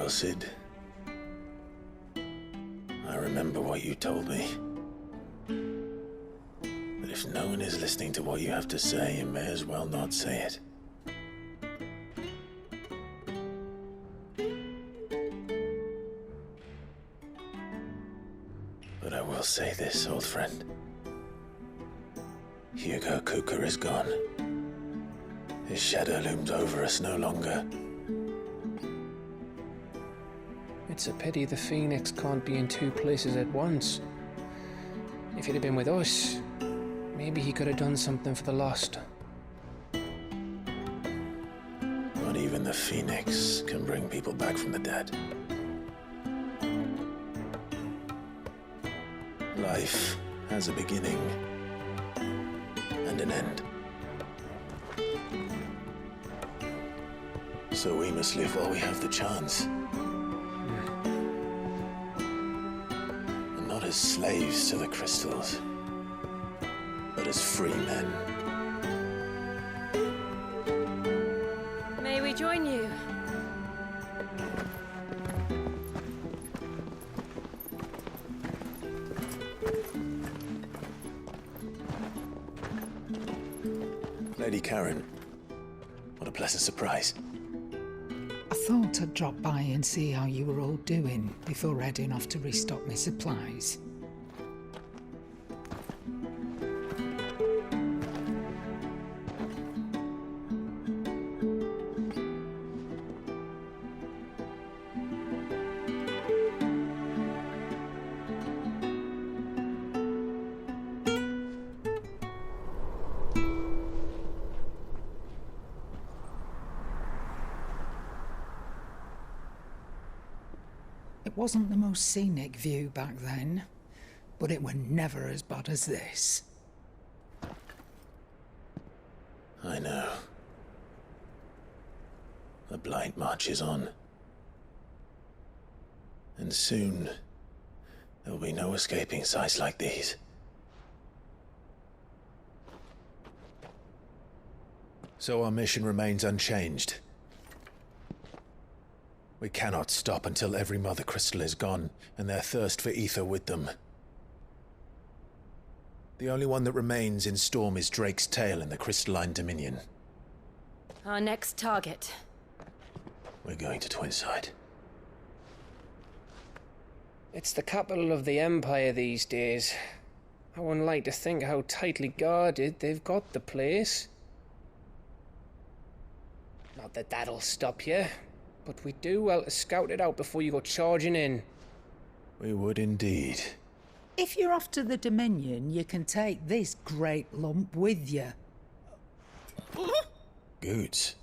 well, Sid. I remember what you told me. But if no one is listening to what you have to say, you may as well not say it. But I will say this, old friend. Hugo Cooker is gone. His shadow looms over us no longer. It's a pity the Phoenix can't be in two places at once. If he'd have been with us, maybe he could have done something for the lost. Not even the Phoenix can bring people back from the dead. Life has a beginning and an end. So we must live while we have the chance. And not as slaves to the crystals, but as free men. May we join you? Lady Karen, what a pleasant surprise. I thought I'd drop by and see how you were all doing before heading off to restock my supplies. It wasn't the most scenic view back then, but it were never as bad as this. I know. The Blight marches on. And soon, there'll be no escaping sights like these. So our mission remains unchanged. We cannot stop until every Mother Crystal is gone, and their thirst for ether with them. The only one that remains in Storm is Drake's tail in the Crystalline Dominion. Our next target. We're going to Twinside. It's the capital of the Empire these days. I wouldn't like to think how tightly guarded they've got the place. Not that that'll stop you, but we'd do well to scout it out before you go charging in. We would indeed. If you're off to the Dominion, you can take this great lump with you. Goods.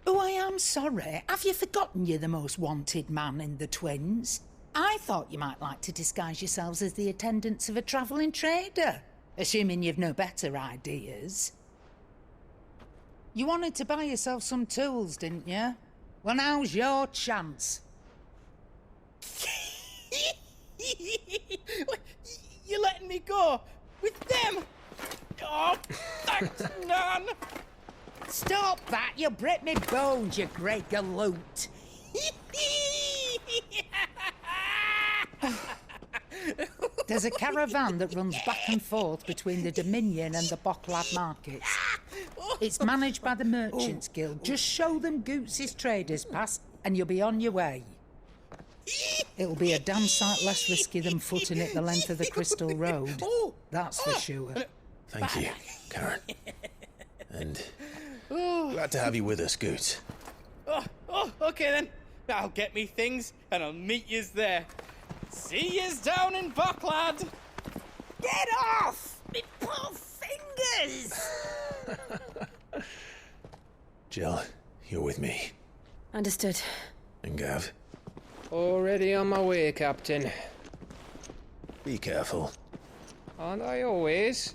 Oh, I am sorry. Have you forgotten you're the most wanted man in the Twins? I thought you might like to disguise yourselves as the attendants of a travelling trader, assuming you've no better ideas. You wanted to buy yourself some tools, didn't you? Well, now's your chance. You're letting me go with them? Oh, thanks, Nan. Stop that! You'll break me bones, you great galoot. There's a caravan that runs back and forth between the Dominion and the Bocklad markets. It's managed by the Merchants Guild. Just show them Goots' traders pass and you'll be on your way. It'll be a damn sight less risky than footing it the length of the Crystal Road. That's for sure. Thank you, Karen. And glad to have you with us, Goots. Okay then. I'll get me things and I'll meet yous there. See yous down in Bocklad. Get off! Me poor fingers! Jill, you're with me. Understood. And Gav, Already on my way, Captain. be careful. Aren't I always?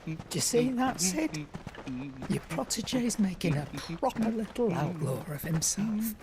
Do you see that, Sid? Your protege's making a proper little outlaw of himself.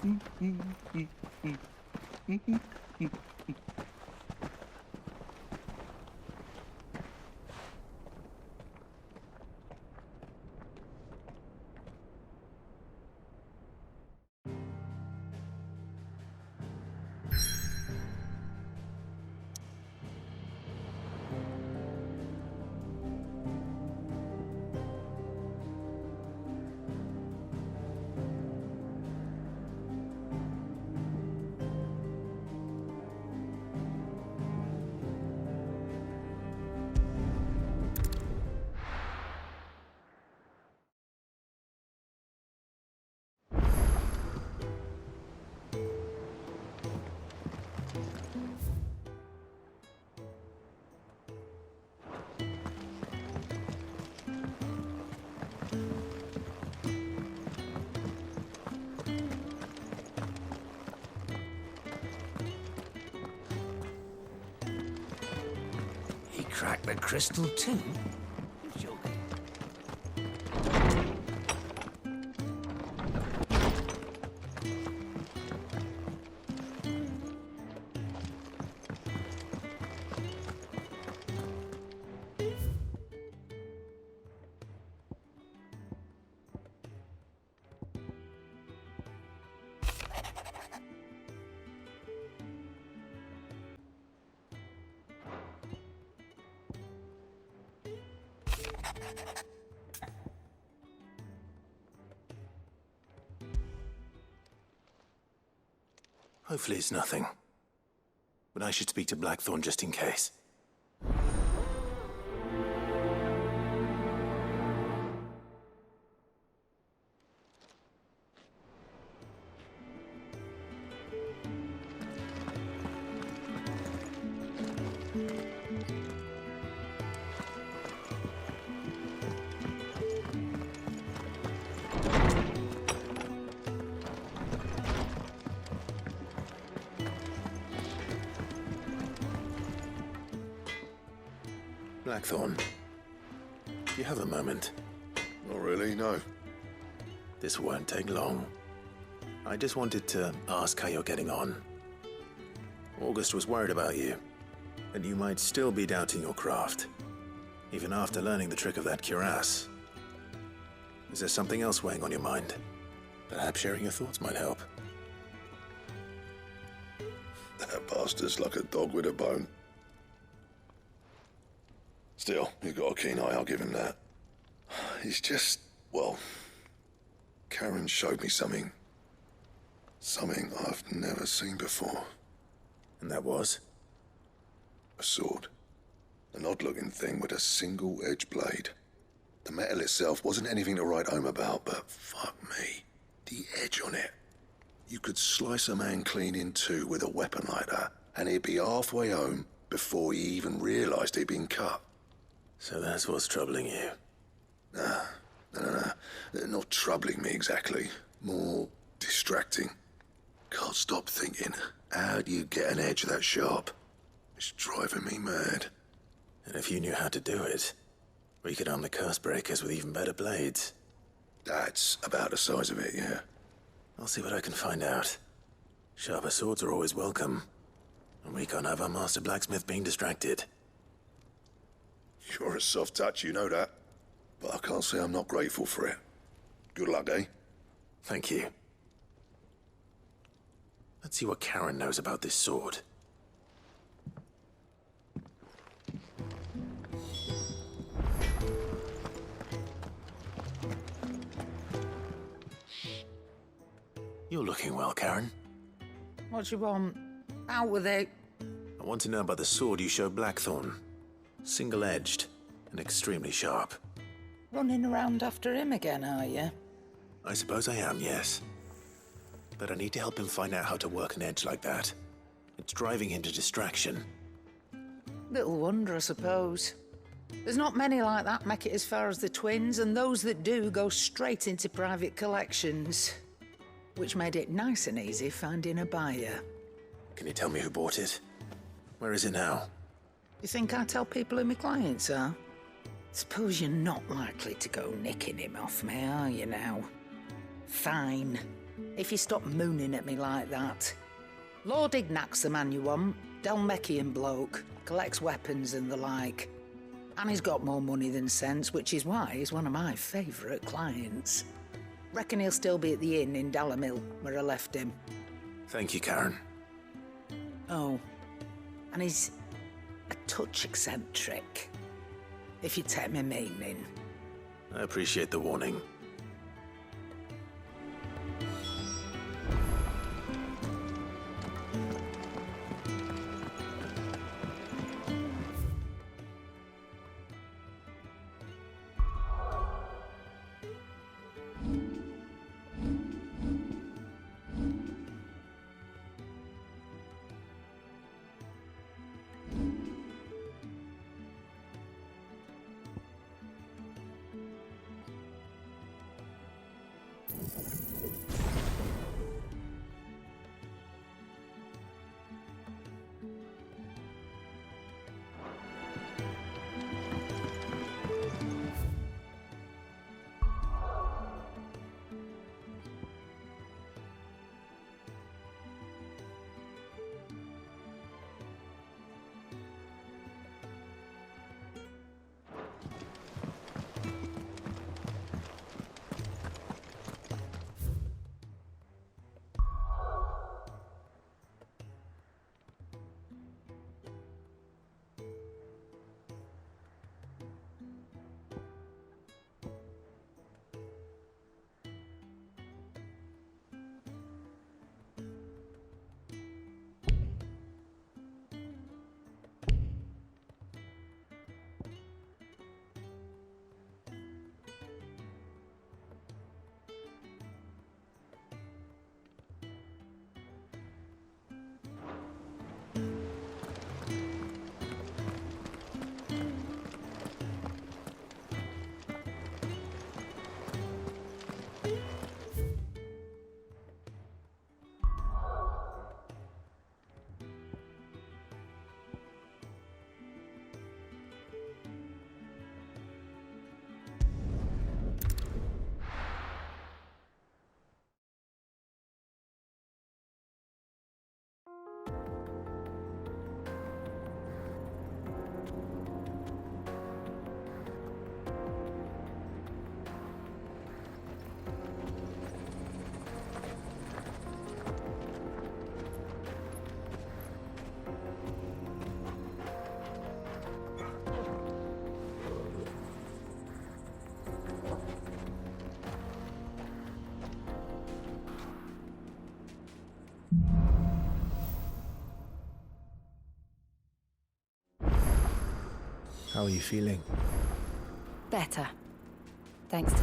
crack the crystal too? Joking. Hopefully it's nothing. But I should speak to Blackthorn just in case. Blackthorn, do you have a moment? Not really, no. This won't take long. I just wanted to ask how you're getting on. August was worried about you, and you might still be doubting your craft, even after learning the trick of that cuirass. Is there something else weighing on your mind? Perhaps sharing your thoughts might help. That bastard's like a dog with a bone. Still, he's got a keen eye, I'll give him that. He's just, well, Karen showed me something. Something I've never seen before. And that was? A sword. An odd-looking thing with a single-edged blade. The metal itself wasn't anything to write home about, but fuck me, the edge on it. You could slice a man clean in two with a weapon like that, and he'd be halfway home before he even realised he'd been cut. So that's what's troubling you? No. Not troubling me exactly. More distracting. Can't stop thinking, how do you get an edge that sharp? It's driving me mad. And if you knew how to do it, we could arm the curse breakers with even better blades. That's about the size of it, yeah. I'll see what I can find out. Sharper swords are always welcome. And we can't have our master blacksmith being distracted. You're a soft touch, you know that. But I can't say I'm not grateful for it. Good luck, eh? Thank you. Let's see what Karen knows about this sword. You're looking well, Karen. What do you want? Out with it. I want to know about the sword you showed Blackthorn. Single-edged and extremely sharp. Running around after him again, are you? I suppose I am, yes. But I need to help him find out how to work an edge like that. It's driving him to distraction. Little wonder, I suppose. There's not many like that make it as far as the twins, and those that do go straight into private collections. Which made it nice and easy finding a buyer. Can you tell me who bought it? Where is it now? You think I tell people who my clients are? Suppose you're not likely to go nicking him off me, are you now? Fine. If you stop mooning at me like that. Lord Ignac's the man you want. Dalmekian bloke. Collects weapons and the like. And he's got more money than sense, which is why he's one of my favourite clients. Reckon he'll still be at the inn in Dalamil, where I left him. Thank you, Karen. Oh, and he's a touch eccentric, if you take my meaning. I appreciate the warning. How are you feeling? Better. Thanks to...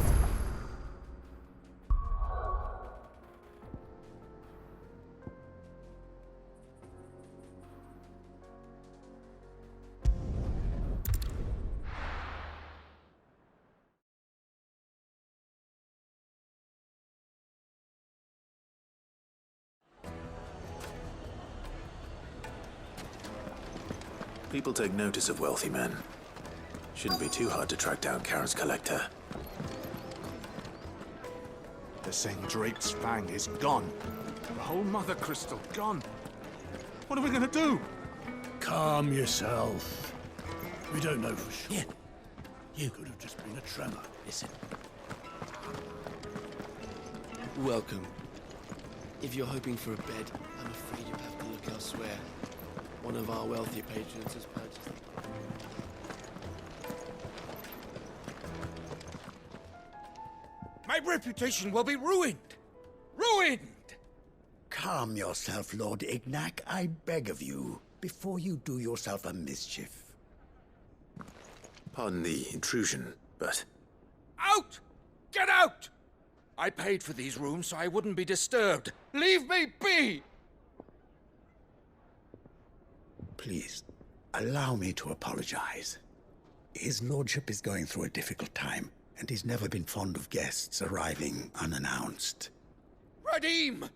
People take notice of wealthy men. Shouldn't be too hard to track down Karen's collector. They're saying Drake's Fang is gone. The whole Mothercrystal gone. What are we gonna do? Calm yourself. We don't know for sure. You could have just been a tremor. Listen. Welcome. If you're hoping for a bed, I'm afraid you'll have to look elsewhere. One of our wealthier patrons has purchased them. My reputation will be ruined! Ruined! Calm yourself, Lord Ignac, I beg of you, before you do yourself a mischief. Pardon the intrusion, but... Out! Get out! I paid for these rooms so I wouldn't be disturbed. Leave me be! Please, allow me to apologize. His lordship is going through a difficult time, and he's never been fond of guests arriving unannounced. Radim!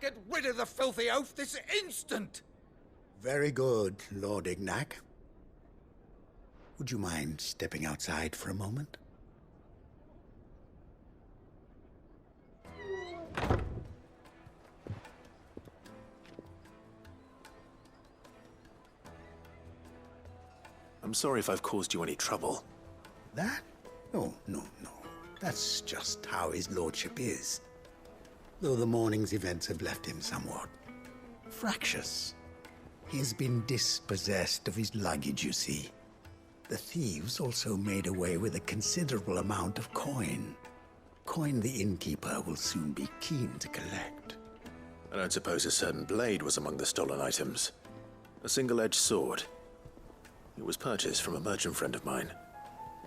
Get rid of the filthy oaf this instant! Very good, Lord Ignac. Would you mind stepping outside for a moment? I'm sorry if I've caused you any trouble. That? Oh, no. That's just how his lordship is. Though the morning's events have left him somewhat fractious. He has been dispossessed of his luggage, you see. The thieves also made away with a considerable amount of coin. Coin the innkeeper will soon be keen to collect. I don't suppose a certain blade was among the stolen items. A single-edged sword. It was purchased from a merchant friend of mine.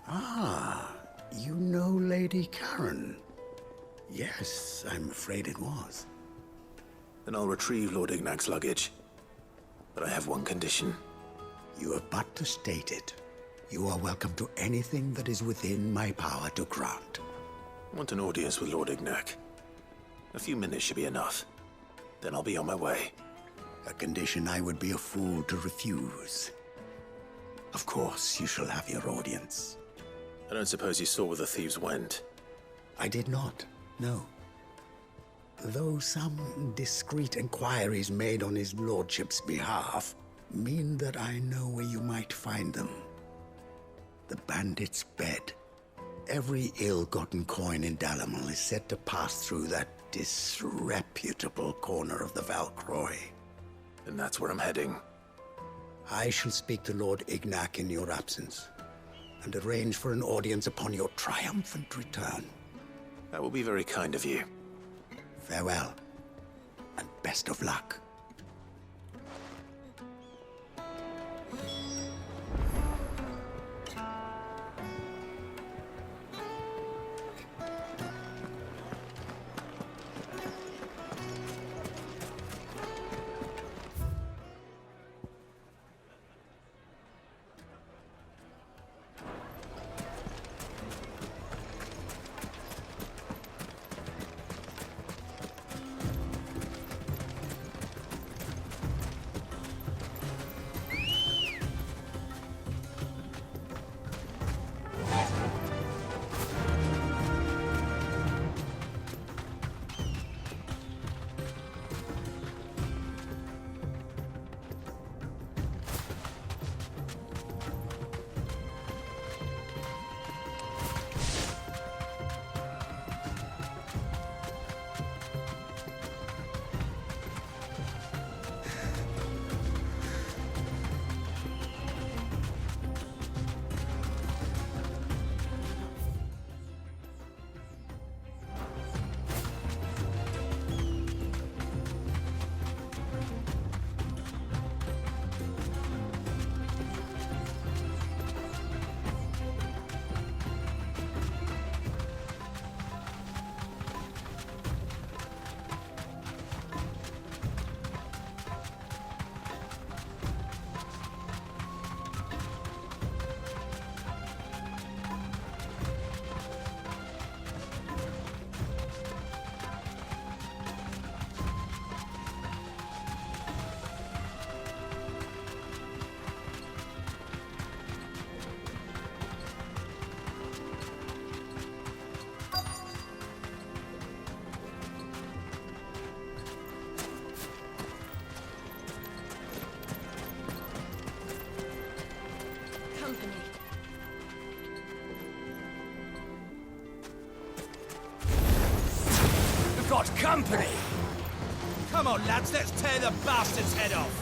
Ah, you know Lady Karen. Yes, I'm afraid it was. Then I'll retrieve Lord Ignac's luggage. But I have one condition. You have but to state it. You are welcome to anything that is within my power to grant. I want an audience with Lord Ignac. A few minutes should be enough. Then I'll be on my way. A condition I would be a fool to refuse. Of course, you shall have your audience. I don't suppose you saw where the thieves went. I did not, no. Though some discreet inquiries made on his lordship's behalf mean that I know where you might find them. The bandit's bed. Every ill-gotten coin in Dalamal is said to pass through that disreputable corner of the Valcroy. And that's where I'm heading. I shall speak to Lord Ignac in your absence, and arrange for an audience upon your triumphant return. That will be very kind of you. Farewell, and best of luck. company. We've got company! Come on, lads, let's tear the bastard's head off!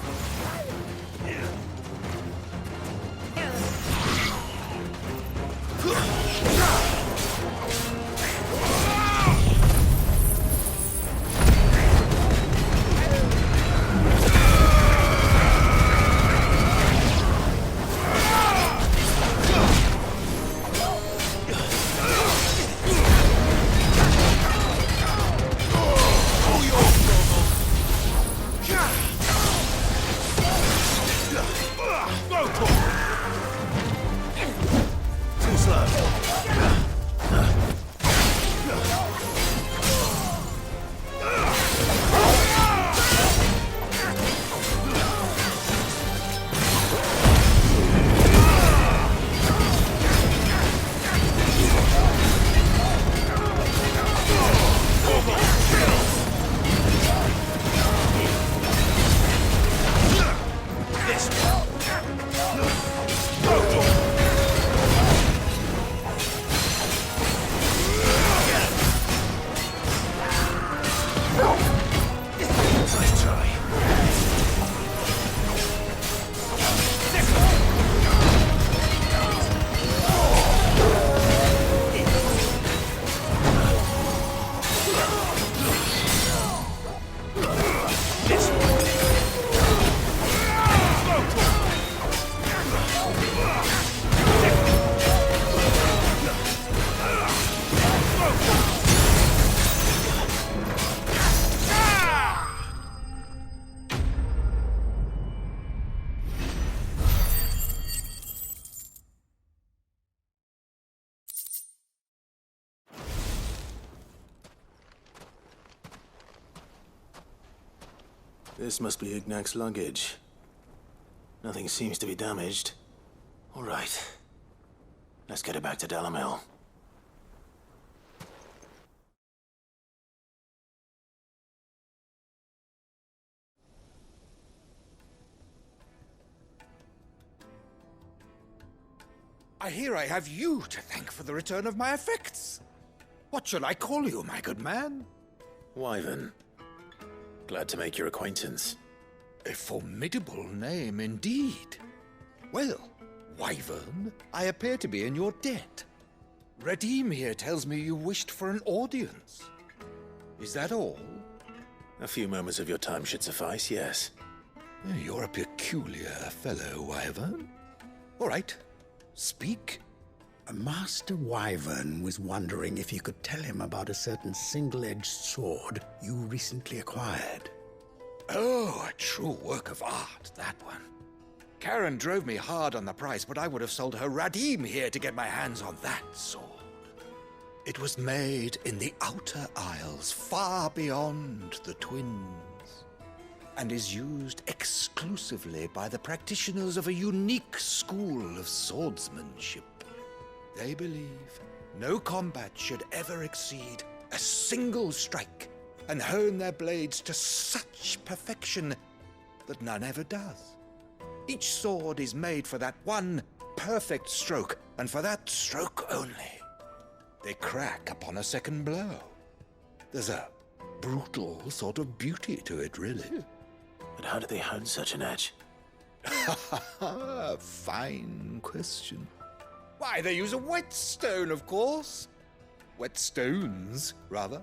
This must be Ignac's luggage. Nothing seems to be damaged. All right. Let's get it back to Delamil. I hear I have you to thank for the return of my effects. What shall I call you, my good man? Wyvern. Glad to make your acquaintance. A formidable name indeed. Well, Wyvern, I appear to be in your debt. Redeem here tells me you wished for an audience. Is that all? A few moments of your time should suffice, yes. You're a peculiar fellow, Wyvern. All right, speak. Master Wyvern was wondering if you could tell him about a certain single-edged sword you recently acquired. Oh, a true work of art, that one. Karen drove me hard on the price, but I would have sold her Radim here to get my hands on that sword. It was made in the Outer Isles, far beyond the Twins, and is used exclusively by the practitioners of a unique school of swordsmanship. They believe no combat should ever exceed a single strike and hone their blades to such perfection that none ever does. Each sword is made for that one perfect stroke, and for that stroke only. They crack upon a second blow. There's a brutal sort of beauty to it, really. But how do they hone such an edge? Fine question. Why, they use a whetstone, of course. Whetstones, rather.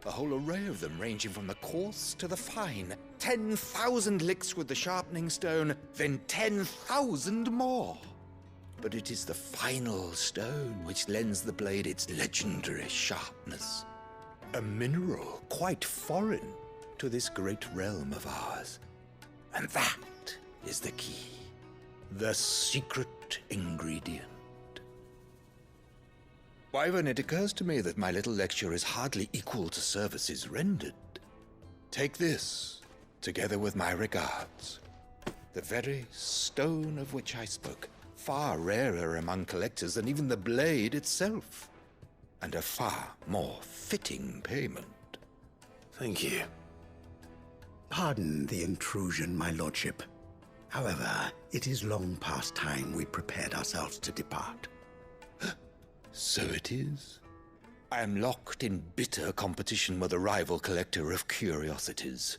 A whole array of them, ranging from the coarse to the fine. 10,000 licks with the sharpening stone, then 10,000 more. But it is the final stone which lends the blade its legendary sharpness. A mineral quite foreign to this great realm of ours. And that is the key. The secret ingredient. Wyvern, it occurs to me that my little lecture is hardly equal to services rendered. Take this, together with my regards. The very stone of which I spoke, far rarer among collectors than even the blade itself, and a far more fitting payment. Thank you. Pardon the intrusion, my lordship. However, it is long past time we prepared ourselves to depart. So it is. I am locked in bitter competition with a rival collector of curiosities.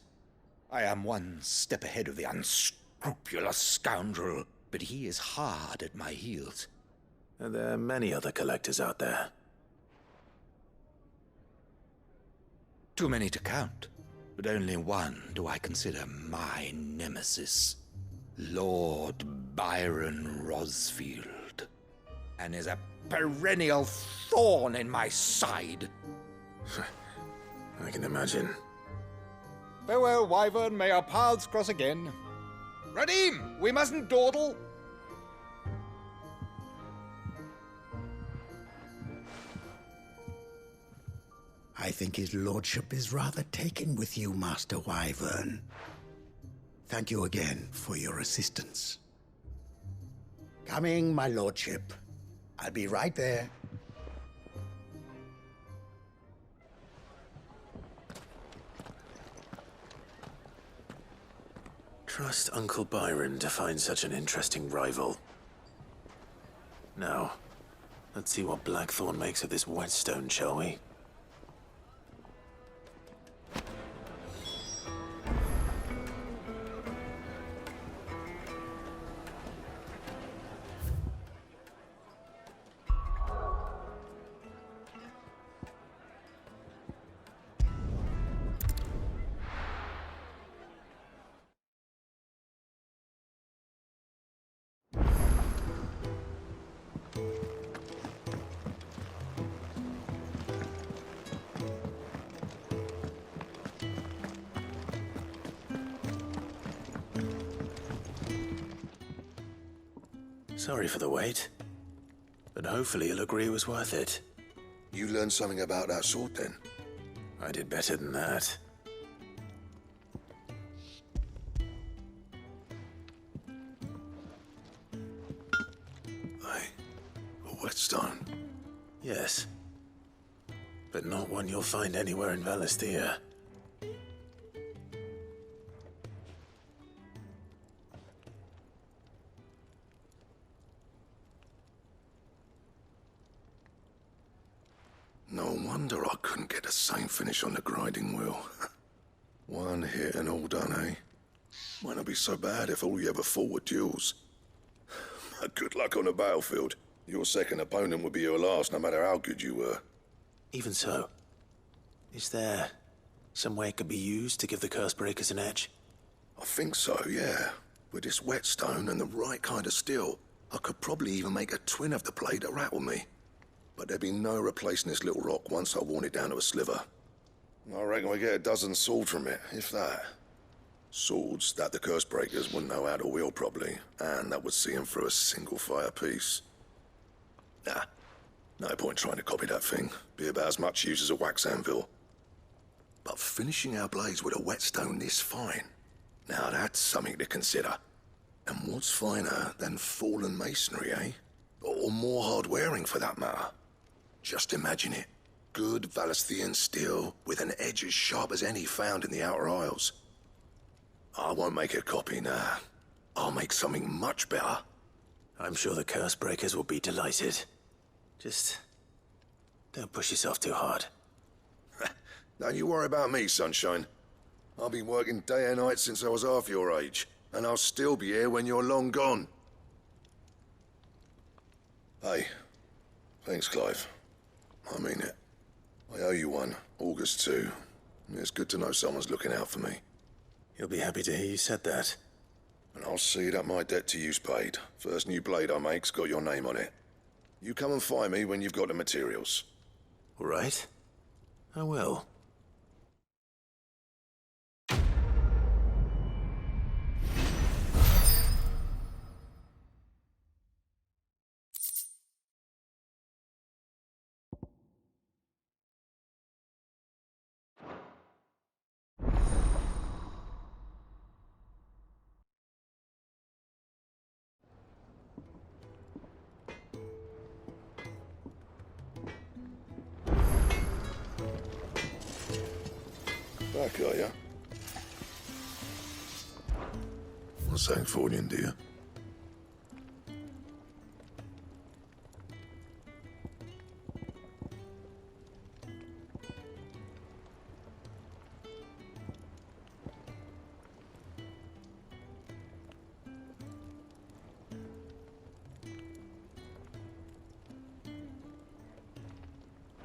I am one step ahead of the unscrupulous scoundrel, but he is hard at my heels. And there are many other collectors out there. Too many to count, but only one do I consider my nemesis. Lord Byron Rosfield, and is a perennial thorn in my side. I can imagine. Farewell, Wyvern, may our paths cross again. Radim, we mustn't dawdle. I think his lordship is rather taken with you, Master Wyvern. Thank you again for your assistance. Coming, my lordship. I'll be right there. Trust Uncle Byron to find such an interesting rival. Now, let's see what Blackthorn makes of this whetstone, shall we? Sorry for the wait, but hopefully you'll agree it was worth it. You learned something about that sword then? I did better than that. A whetstone? Yes. But not one you'll find anywhere in Valisthea. No wonder I couldn't get the same finish on the grinding wheel. One hit and all done, eh? Might not be so bad if all you ever fought were duels. But good luck on the battlefield. Your second opponent would be your last, no matter how good you were. Even so, is there some way it could be used to give the curse breakers an edge? I think so, yeah. With this whetstone and the right kind of steel, I could probably even make a twin of the blade that rattled me. But there'd be no replacing this little rock once I worn it down to a sliver. I reckon we get a dozen swords from it, if that. Swords that the curse breakers wouldn't know how to wield properly, and that would see them through a single fire piece. Nah, no point trying to copy that thing. Be about as much use as a wax anvil. But finishing our blades with a whetstone this fine, now that's something to consider. And what's finer than fallen masonry, eh? Or more hard-wearing, for that matter. Just imagine it. Good Valisthean steel with an edge as sharp as any found in the Outer Isles. I won't make a copy, nah. I'll make something much better. I'm sure the curse breakers will be delighted. Just don't push yourself too hard. Don't you worry about me, sunshine. I've been working day and night since I was half your age, and I'll still be here when you're long gone. Hey, thanks, Clive. I mean it. I owe you one, August too. It's good to know someone's looking out for me. He'll be happy to hear you said that. And I'll see that my debt to you's paid. First new blade I make's got your name on it. You come and find me when you've got the materials. All right. I will. Back, are ya? Want something for you, do you?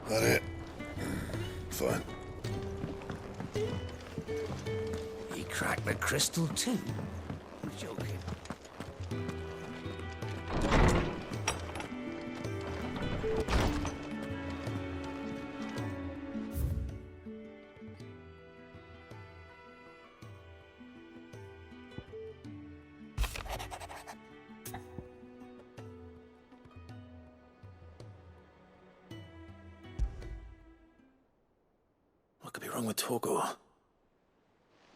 That it? Fine. He cracked the crystal too? You're joking. What could be wrong with Torgor?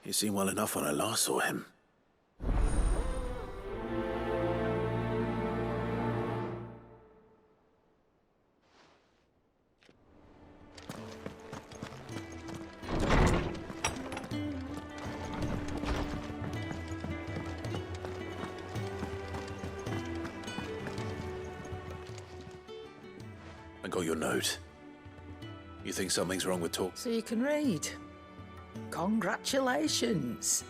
He seemed well enough when I last saw him. I got your note. You think something's wrong with Torgor? So you can read. Congratulations.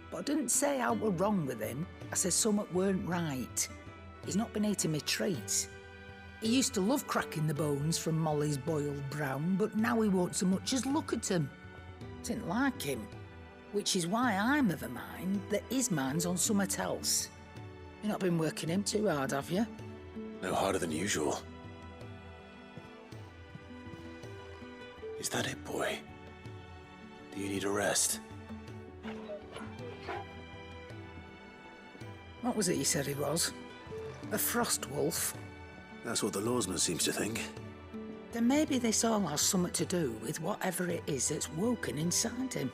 But I didn't say I were wrong with him. I said something weren't right. He's not been eating me treats. He used to love cracking the bones from Molly's boiled brown, but now he won't so much as look at them. Didn't like him. Which is why I'm of a mind that his mind's on something else. You've not been working him too hard, have you? No harder than usual. Is that it, boy? Do you need a rest? What was it you said he was? A frost wolf? That's what the lawsman seems to think. Then maybe this all has something to do with whatever it is that's woken inside him.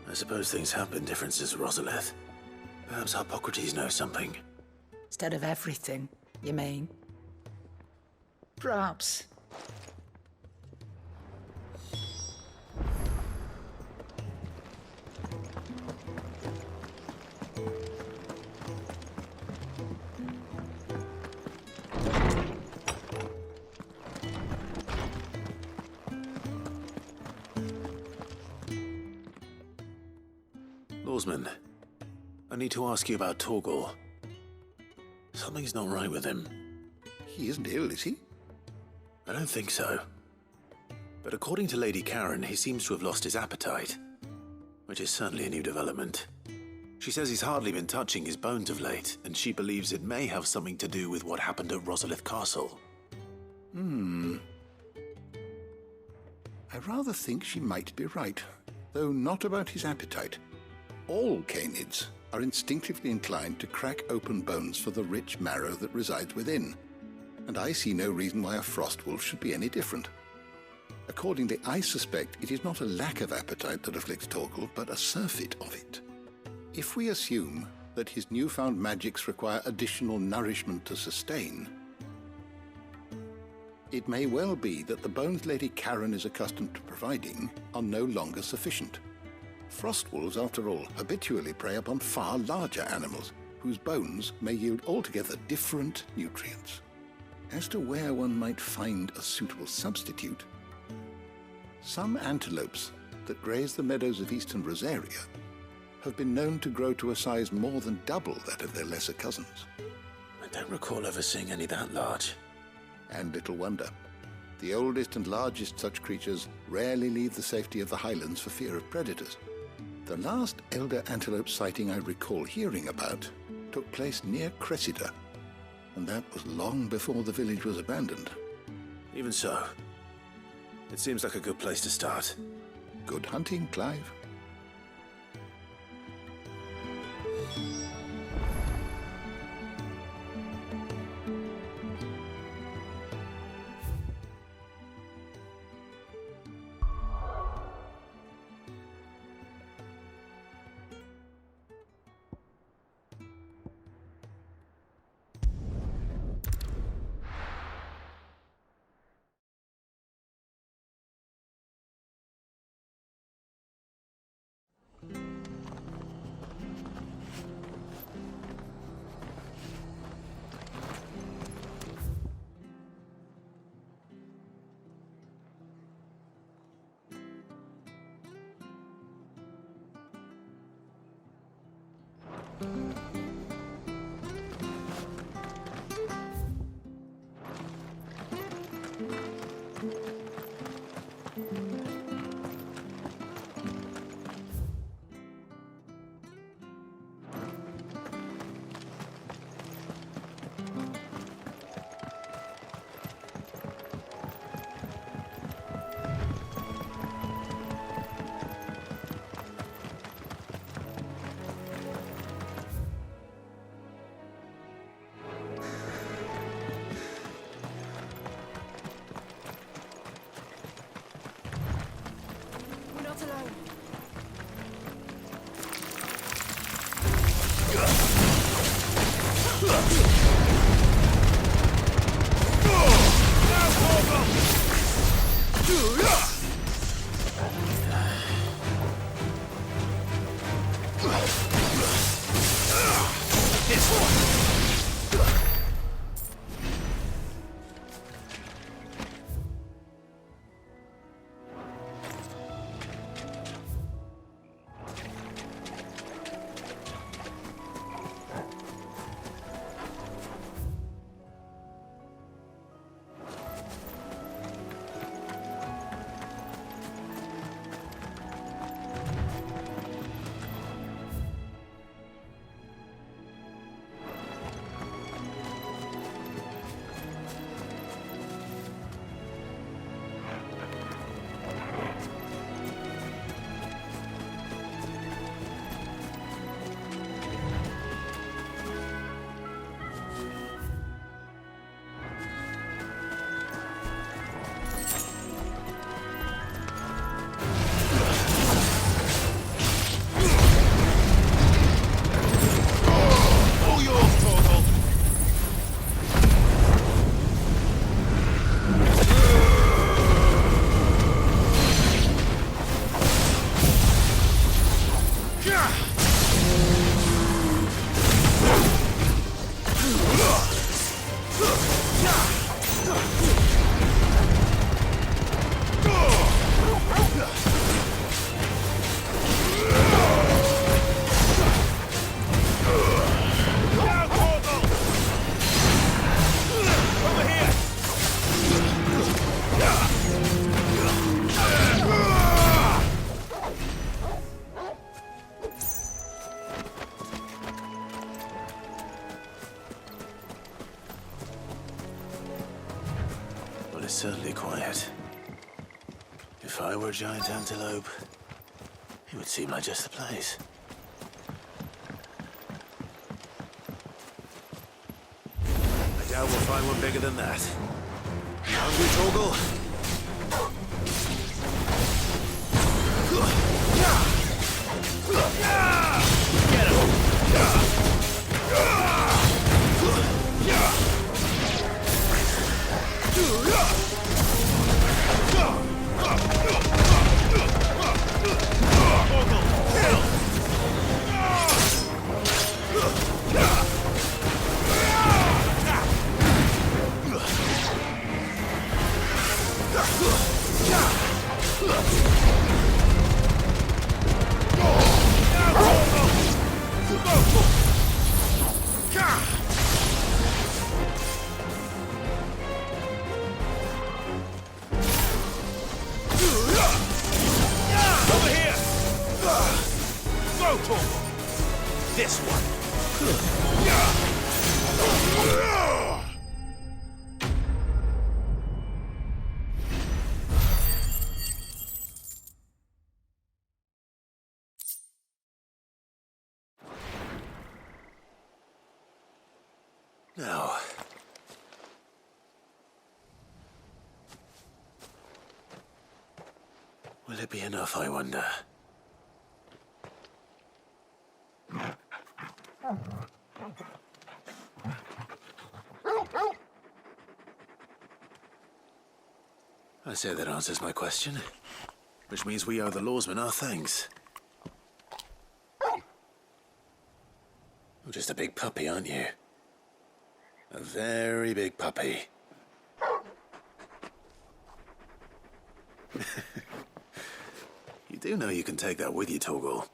I suppose things have been different since Rosalith. Perhaps Hippocrates knows something. Instead of everything, you mean? Perhaps. Lawsman, I need to ask you about Torgor. Something's not right with him. He isn't ill, is he? I don't think so. But according to Lady Karen, he seems to have lost his appetite, which is certainly a new development. She says he's hardly been touching his bones of late, and she believes it may have something to do with what happened at Rosalith Castle. I rather think she might be right, though not about his appetite. All canids are instinctively inclined to crack open bones for the rich marrow that resides within, and I see no reason why a frost wolf should be any different. Accordingly, I suspect it is not a lack of appetite that afflicts Torgor, but a surfeit of it. If we assume that his newfound magics require additional nourishment to sustain, it may well be that the bones Lady Karen is accustomed to providing are no longer sufficient. Frost wolves, after all, habitually prey upon far larger animals, whose bones may yield altogether different nutrients. As to where one might find a suitable substitute, some antelopes that graze the meadows of eastern Rosaria have been known to grow to a size more than double that of their lesser cousins. I don't recall ever seeing any that large. And little wonder. The oldest and largest such creatures rarely leave the safety of the highlands for fear of predators. The last elder antelope sighting I recall hearing about took place near Cressida, and that was long before the village was abandoned. Even so, it seems like a good place to start. Good hunting, Clive. is certainly quiet. If I were a giant antelope, it would seem like just the place. I doubt we'll find one bigger than that. Hungry, Torgal? Get him! This one. Now. Will it be enough, I wonder? I say that answers my question, which means we owe the lawsmen our thanks. You're just a big puppy, aren't you? A very big puppy. You do know you can take that with you, Torgal.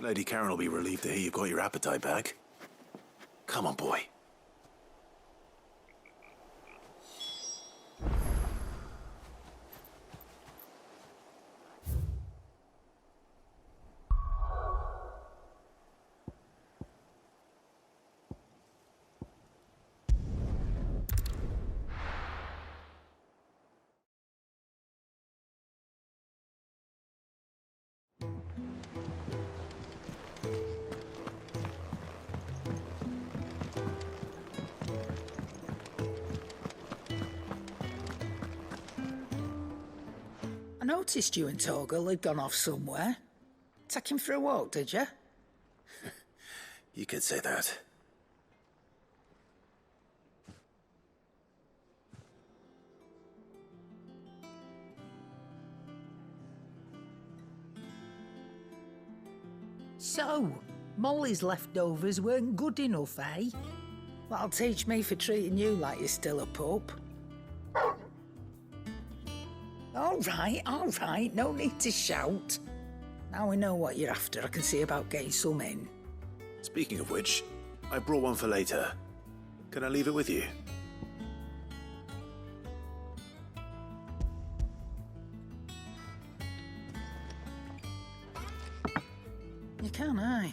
Lady Karen will be relieved to hear you've got your appetite back. Come on, boy. I noticed you and Torgal had gone off somewhere. Take him for a walk, did you? You could say that. So, Molly's leftovers weren't good enough, eh? That'll teach me for treating you like you're still a pup. All right, no need to shout. Now we know what you're after, I can see about getting some in. Speaking of which, I brought one for later. Can I leave it with you? You can, eh?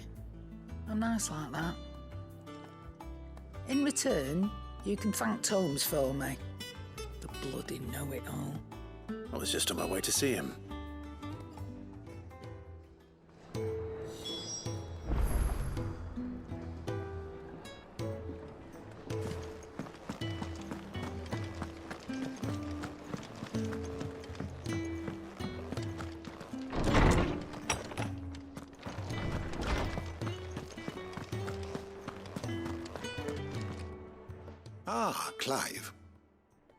I'm nice like that. In return, you can thank Tomes for me. The bloody know-it-all. I was just on my way to see him. Ah, Clive.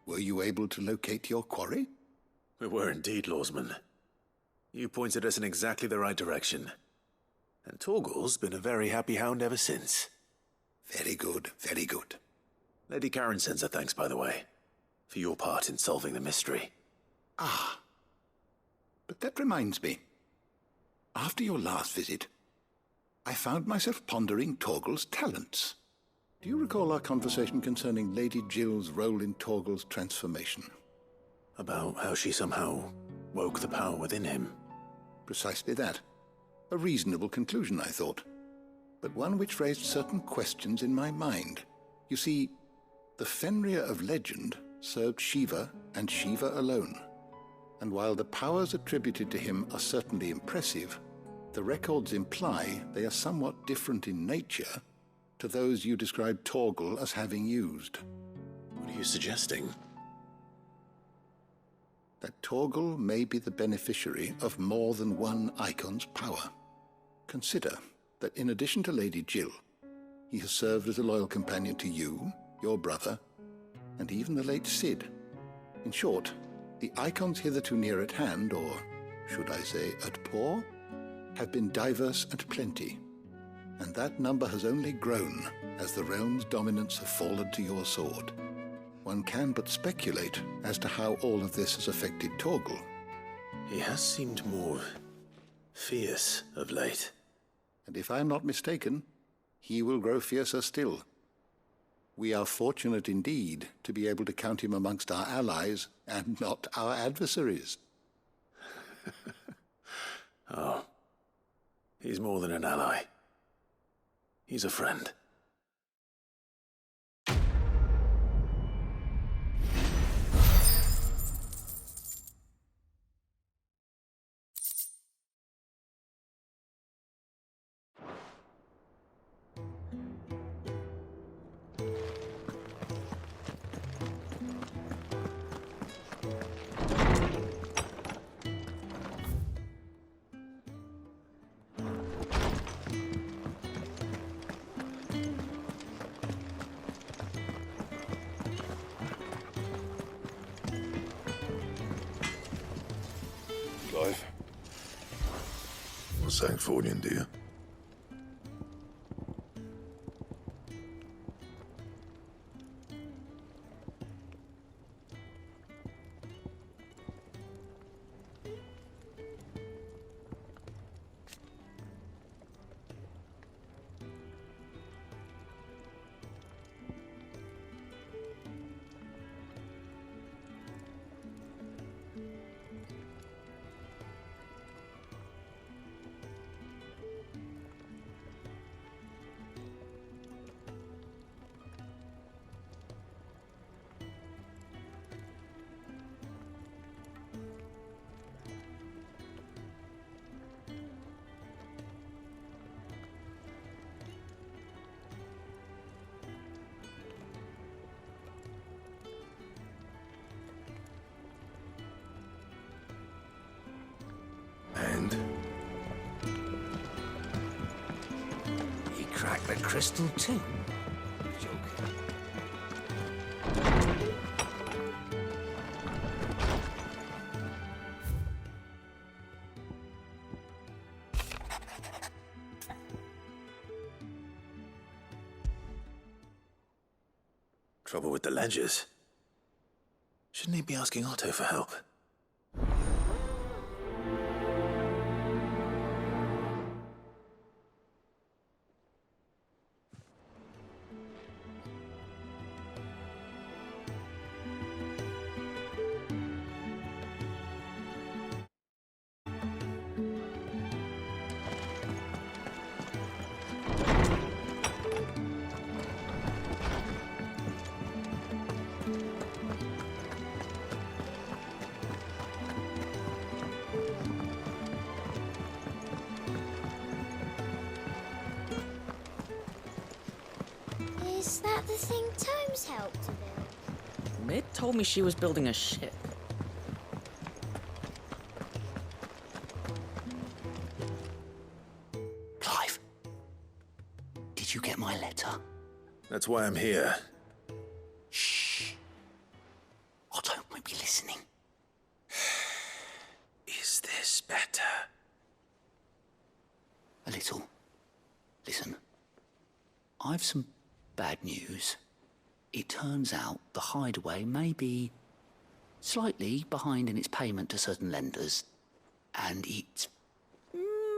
Were you able to locate your quarry? We were indeed, lawsman. You pointed us in exactly the right direction. And Torgal's been a very happy hound ever since. Very good, very good. Lady Karen sends her thanks, by the way, for your part in solving the mystery. Ah. But that reminds me. After your last visit, I found myself pondering Torgal's talents. Do you recall our conversation concerning Lady Jill's role in Torgal's transformation? About how she somehow woke the power within him. Precisely that. A reasonable conclusion, I thought. But one which raised certain questions in my mind. You see, the Fenrir of legend served Shiva and Shiva alone. And while the powers attributed to him are certainly impressive, the records imply they are somewhat different in nature to those you described Torgal as having used. What are you suggesting? That Torgal may be the beneficiary of more than one icon's power. Consider that in addition to Lady Jill, he has served as a loyal companion to you, your brother, and even the late Cid. In short, the icons hitherto near at hand, or should I say at paw, have been diverse and plenty, and that number has only grown as the realm's dominance have fallen to your sword. One can but speculate as to how all of this has affected Torgal. He has seemed more fierce of late. And if I am not mistaken, he will grow fiercer still. We are fortunate indeed to be able to count him amongst our allies and not our adversaries. Oh, he's more than an ally. He's a friend. Clive? What's Sancfordian, dear? And? He cracked the crystal too. Joking. Trouble with the ledgers. Shouldn't he be asking Otto for help? Is that the thing Tomes helped to build? Mid told me she was building a ship. Clive, did you get my letter? That's why I'm here. Shh. Otto might be listening. Is this better? A little. Listen, I've some bad news. It turns out the hideaway may be slightly behind in its payment to certain lenders, and it's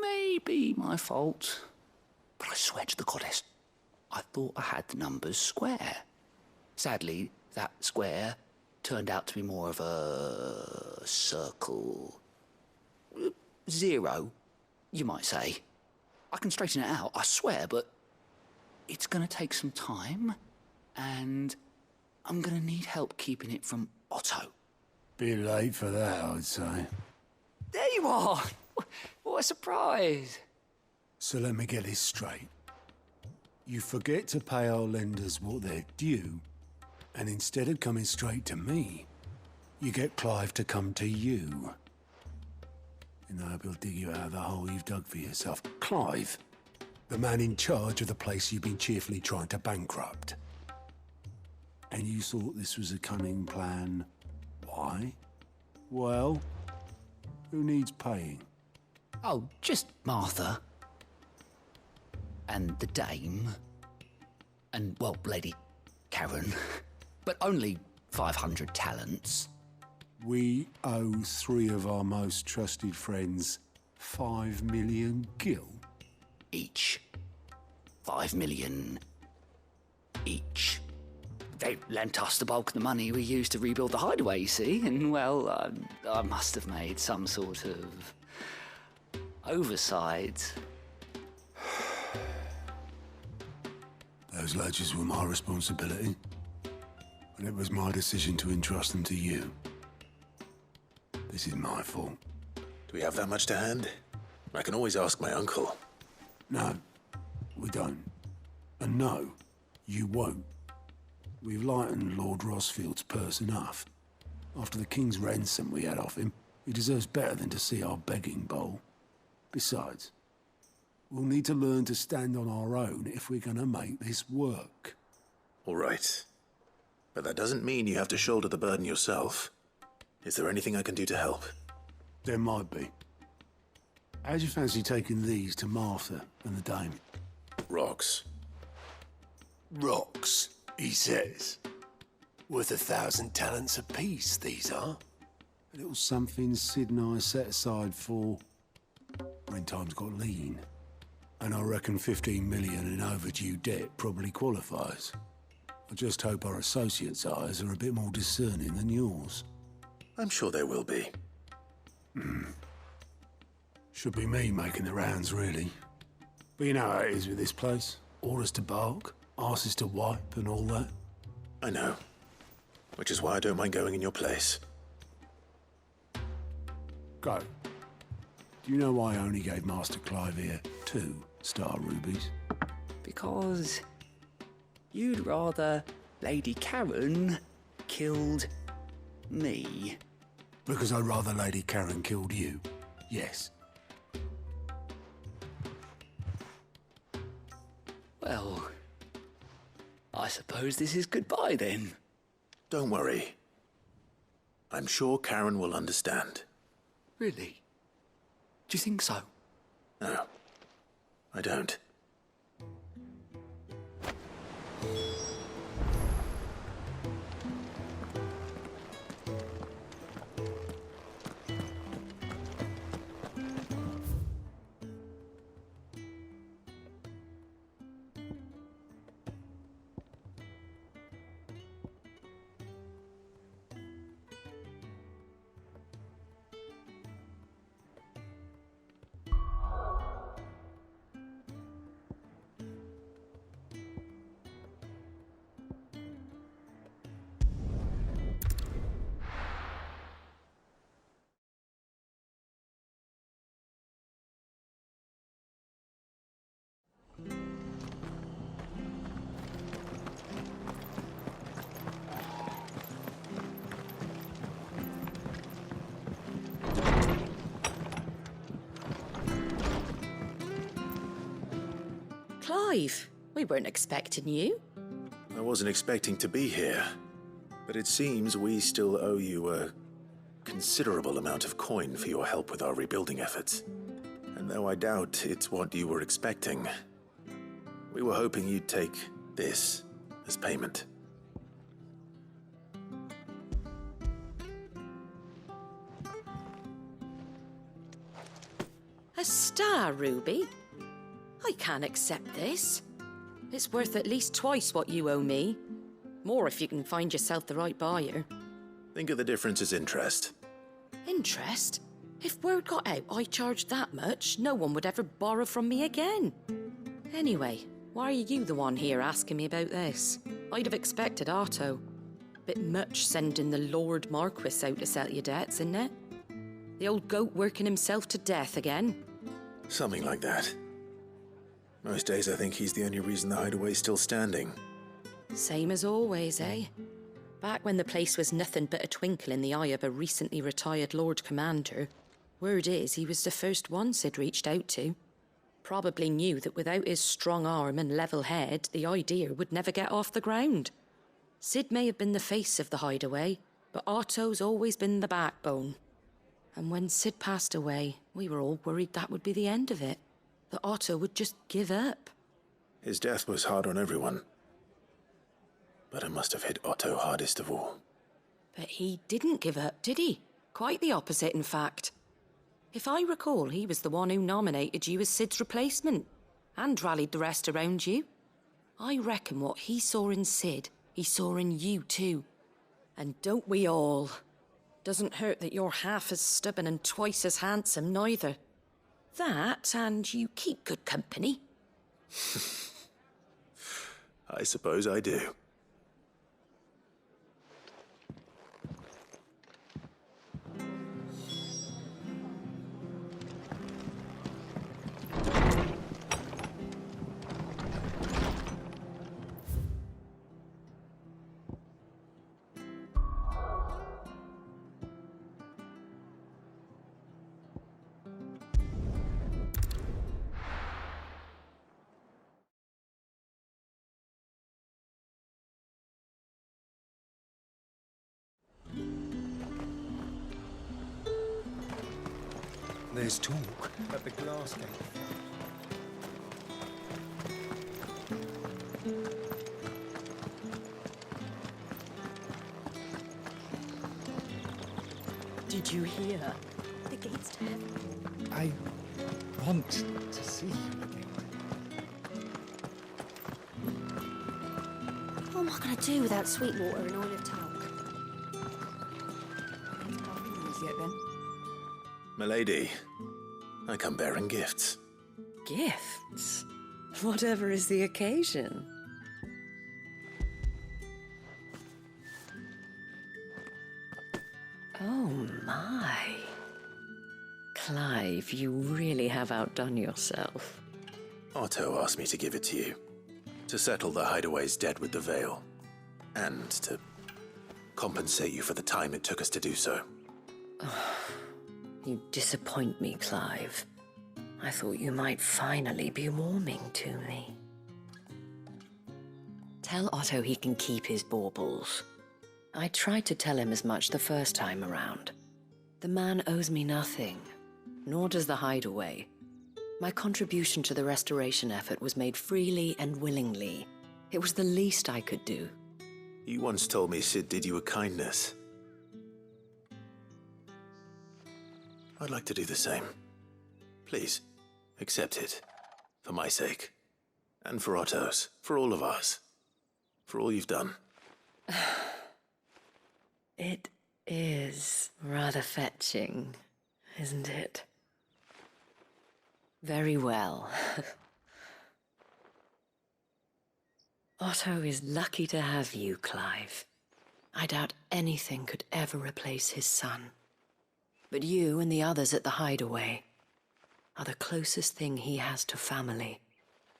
maybe my fault. But I swear to the goddess, I thought I had the numbers square. Sadly, that square turned out to be more of a circle. 0, you might say. I can straighten it out, I swear, but it's gonna take some time, and I'm gonna need help keeping it from Otto. Bit late for that, I'd say. There you are! What a surprise! So let me get this straight. You forget to pay our lenders what they're due, and instead of coming straight to me, you get Clive to come to you. And I will dig you out of the hole you've dug for yourself. Clive, the man in charge of the place you've been cheerfully trying to bankrupt. And you thought this was a cunning plan. Why? Well, who needs paying? Oh, just Martha. And the dame. And, well, Lady Karen. But only 500 talents. We owe 3 of our most trusted friends 5 million gil. Each. 5 million each. They lent us the bulk of the money we used to rebuild the hideaway, you see, and, well, I must have made some sort of oversight. Those ledgers were my responsibility, and it was my decision to entrust them to you. This is my fault. Do we have that much to hand? I can always ask my uncle. No, we don't. And no, you won't. We've lightened Lord Rosfield's purse enough. After the king's ransom we had off him, he deserves better than to see our begging bowl. Besides, we'll need to learn to stand on our own if we're gonna make this work. All right. But that doesn't mean you have to shoulder the burden yourself. Is there anything I can do to help? There might be. How'd you fancy taking these to Martha and the dame? Rocks. Rocks, he says. Worth 1,000 talents apiece, these are. A little something Sid and I set aside for when times got lean. And I reckon 15 million in overdue debt probably qualifies. I just hope our associates' eyes are a bit more discerning than yours. I'm sure there will be. Should be me making the rounds, really. But you know how it is with this place. Orders to bark, arses to wipe, and all that. I know. Which is why I don't mind going in your place. Go. Do you know why I only gave Master Clive here 2 star rubies? Because you'd rather Lady Karen killed me. Because I'd rather Lady Karen killed you. Yes. Well, I suppose this is goodbye then. Don't worry. I'm sure Karen will understand. Really? Do you think so? No, I don't. Clive, we weren't expecting you. I wasn't expecting to be here, but it seems we still owe you a considerable amount of coin for your help with our rebuilding efforts. And though I doubt it's what you were expecting, we were hoping you'd take this as payment. A star ruby? I can't accept this. It's worth at least twice what you owe me. More if you can find yourself the right buyer. Think of the difference as interest. Interest? If word got out I charged that much, no one would ever borrow from me again. Anyway, why are you the one here asking me about this? I'd have expected Otto. Bit much sending the Lord Marquis out to settle your debts, isn't it? The old goat working himself to death again. Something like that. Most days I think he's the only reason the hideaway's still standing. Same as always, eh? Back when the place was nothing but a twinkle in the eye of a recently retired Lord Commander, word is he was the first one Sid reached out to. Probably knew that without his strong arm and level head, the idea would never get off the ground. Sid may have been the face of the hideaway, but Otto's always been the backbone. And when Sid passed away, we were all worried that would be the end of it. That Otto would just give up. His death was hard on everyone. But it must have hit Otto hardest of all. But he didn't give up, did he? Quite the opposite, in fact. If I recall, he was the one who nominated you as Sid's replacement, and rallied the rest around you. I reckon what he saw in Sid, he saw in you too. And don't we all? Doesn't hurt that you're half as stubborn and twice as handsome, neither. That, and you keep good company. I suppose I do. There's talk at the glass gate. Did you hear? The gate's to heaven. I want to see you again. What am I going to do without Sweetwater and oil of talc? Yet then? Milady, I come bearing gifts. Gifts? Whatever is the occasion. Oh my. Clive, you really have outdone yourself. Otto asked me to give it to you. To settle the hideaway's debt with the Veil. And to compensate you for the time it took us to do so. You disappoint me, Clive. I thought you might finally be warming to me. Tell Otto he can keep his baubles. I tried to tell him as much the first time around. The man owes me nothing, nor does the hideaway. My contribution to the restoration effort was made freely and willingly. It was the least I could do. You once told me Sid did you a kindness. I'd like to do the same. Please, accept it. For my sake. And for Otto's. For all of us. For all you've done. It is rather fetching, isn't it? Very well. Otto is lucky to have you, Clive. I doubt anything could ever replace his son. But you and the others at the hideaway are the closest thing he has to family.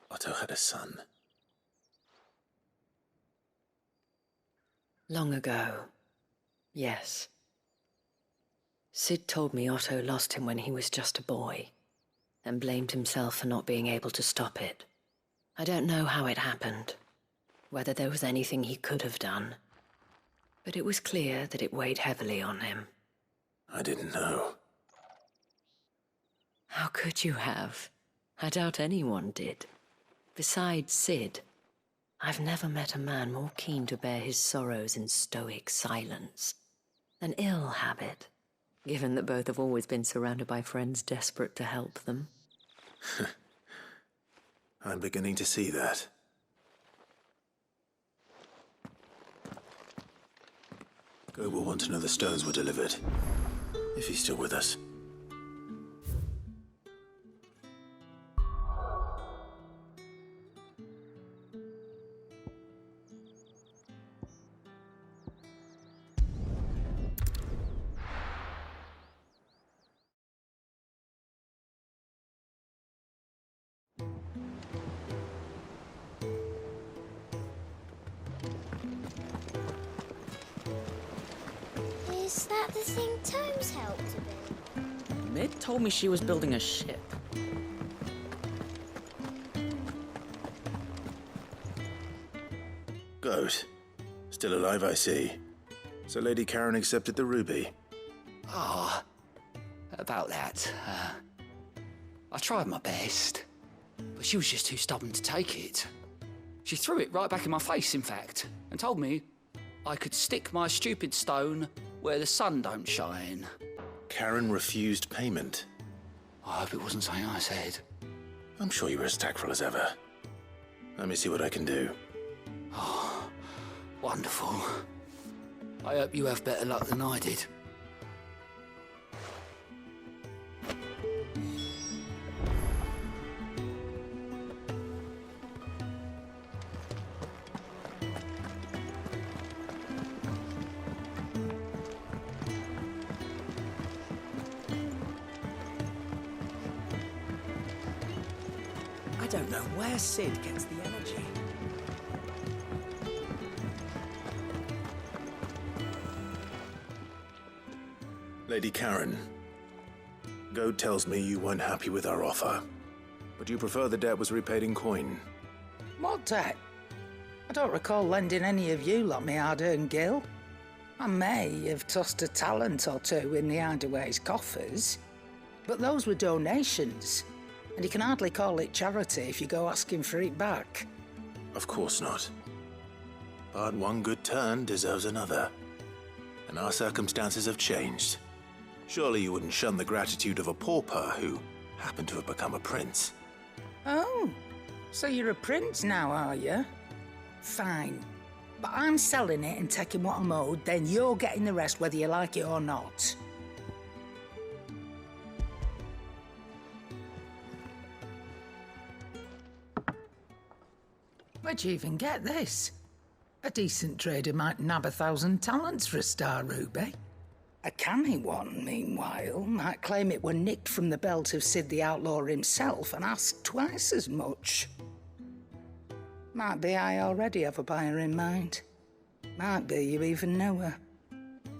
Otto had a son. Long ago, yes. Sid told me Otto lost him when he was just a boy, and blamed himself for not being able to stop it. I don't know how it happened, whether there was anything he could have done, but it was clear that it weighed heavily on him. I didn't know. How could you have? I doubt anyone did. Besides Sid, I've never met a man more keen to bear his sorrows in stoic silence. An ill habit, given that both have always been surrounded by friends desperate to help them. I'm beginning to see that. Goat will want to know the stones were delivered. If he's still with us. Is that the thing Tomes helped to build? Mid told me she was building a ship. Goat. Still alive, I see. So Lady Karen accepted the ruby. Ah, about that. I tried my best, but she was just too stubborn to take it. She threw it right back in my face, in fact, and told me I could stick my stupid stone where the sun don't shine. Karen refused payment. I hope it wasn't something I said. I'm sure you were as tactful as ever. Let me see what I can do. Oh, wonderful. I hope you have better luck than I did. I don't know where Sid gets the energy. Lady Karen, Goat tells me you weren't happy with our offer, but you prefer the debt was repaid in coin. What debt? I don't recall lending any of you lot me hard-earned gil. I may have tossed a talent or two in the Hideaway's coffers, but those were donations, and you can hardly call it charity if you go asking for it back. Of course not. But one good turn deserves another, and our circumstances have changed. Surely you wouldn't shun the gratitude of a pauper who happened to have become a prince. Oh, so you're a prince now, are you? Fine. But I'm selling it and taking what I'm owed, then you're getting the rest whether you like it or not. Where'd you even get this? A decent trader might nab 1,000 talents for a star ruby. A canny one, meanwhile, might claim it were nicked from the belt of Sid the Outlaw himself and ask twice as much. Might be I already have a buyer in mind. Might be you even know her.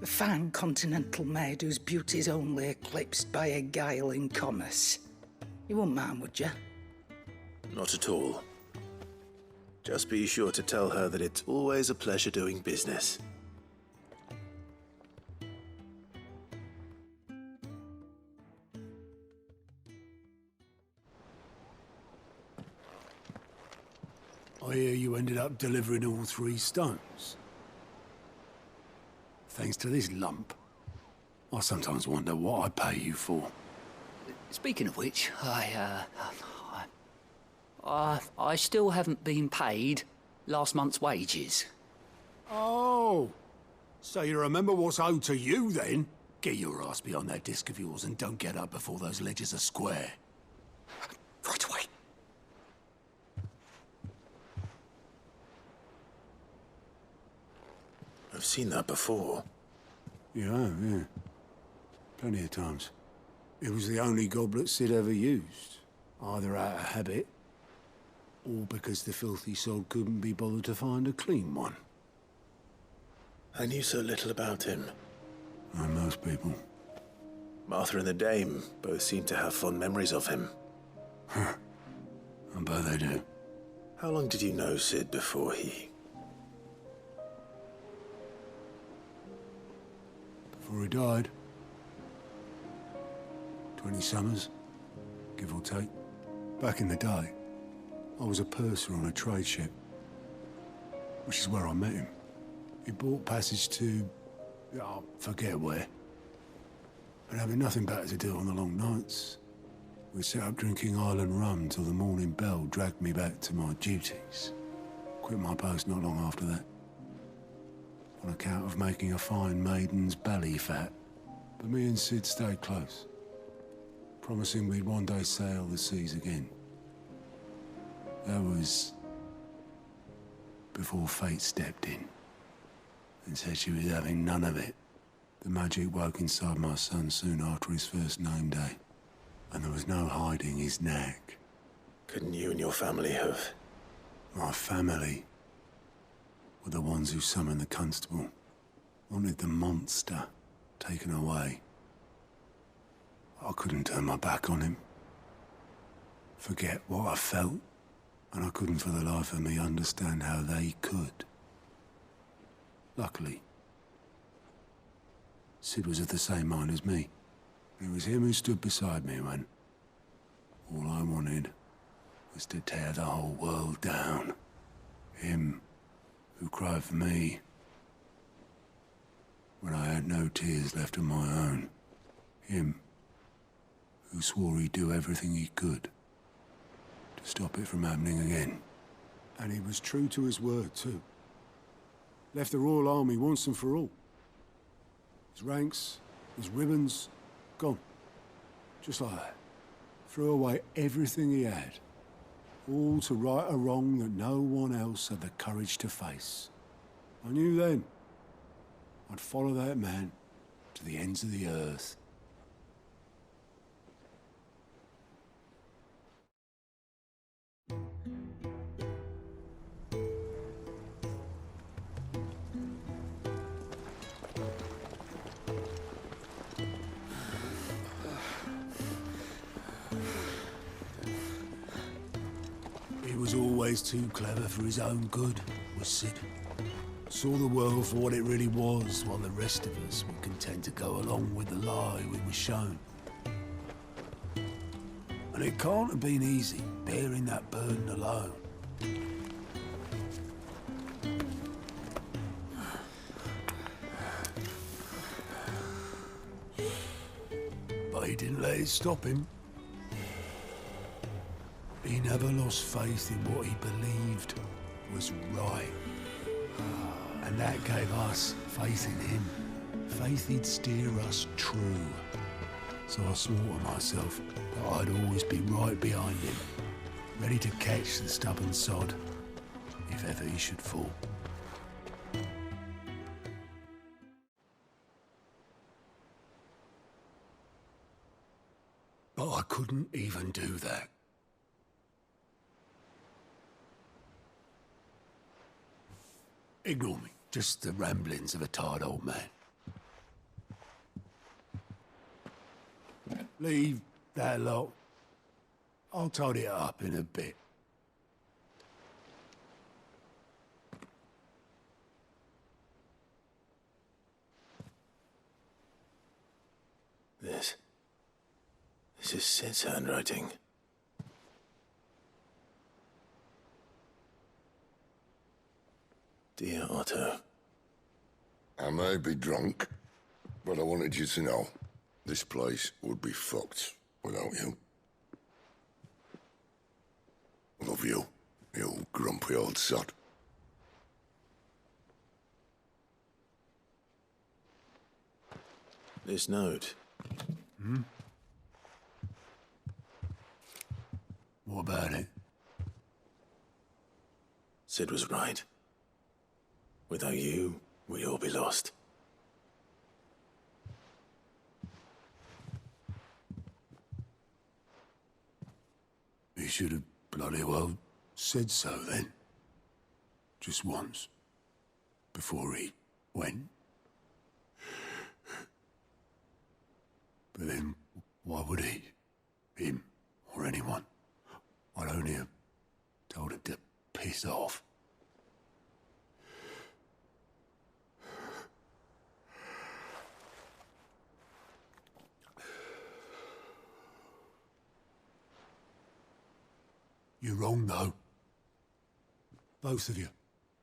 A fine continental maid whose beauty's only eclipsed by a guile in commerce. You wouldn't mind, would you? Not at all. Just be sure to tell her that it's always a pleasure doing business. I hear you ended up delivering all 3 stones. Thanks to this lump. I sometimes wonder what I pay you for. Speaking of which, I still haven't been paid last month's wages. Oh, so you remember what's owed to you then? Get your ass behind that disc of yours and don't get up before those ledgers are square. Right away. I've seen that before. Yeah. Plenty of times. It was the only goblet Sid ever used. Either out of habit, or because the filthy soul couldn't be bothered to find a clean one. I knew so little about him. Like most people. Martha and the Dame both seem to have fond memories of him. I bet they do. How long did you know Sid before he... Before he died. 20 summers, give or take. Back in the day, I was a purser on a trade ship, which is where I met him. He bought passage to... I forget where. But having nothing better to do on the long nights, we set up drinking island rum till the morning bell dragged me back to my duties. Quit my post not long after that. On account of making a fine maiden's belly fat. But me and Sid stayed close, promising we'd one day sail the seas again. That was before fate stepped in and said she was having none of it. The magic woke inside my son soon after his first name day, and there was no hiding his knack. Couldn't you and your family have... My family were the ones who summoned the constable. Wanted the monster. taken away. I couldn't turn my back on him, forget what I felt, and I couldn't for the life of me understand how they could. Luckily, Sid was of the same mind as me. It was him who stood beside me when all I wanted was to tear the whole world down. Him who cried for me when I had no tears left of my own. Him who swore he'd do everything he could to stop it from happening again. And he was true to his word, too. Left the Royal Army once and for all. His ranks, his ribbons, gone. Just like that. Threw away everything he had. All to right a wrong that no one else had the courage to face. I knew then I'd follow that man to the ends of the earth. He was always too clever for his own good, was Sid. Saw the world for what it really was, while the rest of us were content to go along with the lie we were shown. And it can't have been easy, bearing that burden alone. But he didn't let it stop him. He never lost faith in what he believed was right. And that gave us faith in him. Faith he'd steer us true. So I swore to myself that I'd always be right behind him, ready to catch the stubborn sod if ever he should fall. But I couldn't even do that. Ignore me. Just the ramblings of a tired old man. Leave that lot. I'll tidy it up in a bit. This is Sid's handwriting. Dear Otto. I may be drunk, but I wanted you to know this place would be fucked without you. I love you, you grumpy old sod. This note. Hmm? What about it? Sid was right. Without you, we'd all be lost. He should have bloody well said so then. Just once. Before he went. But then, why would he? Him, or anyone? I'd only have told him to piss off. You're wrong, though. Both of you.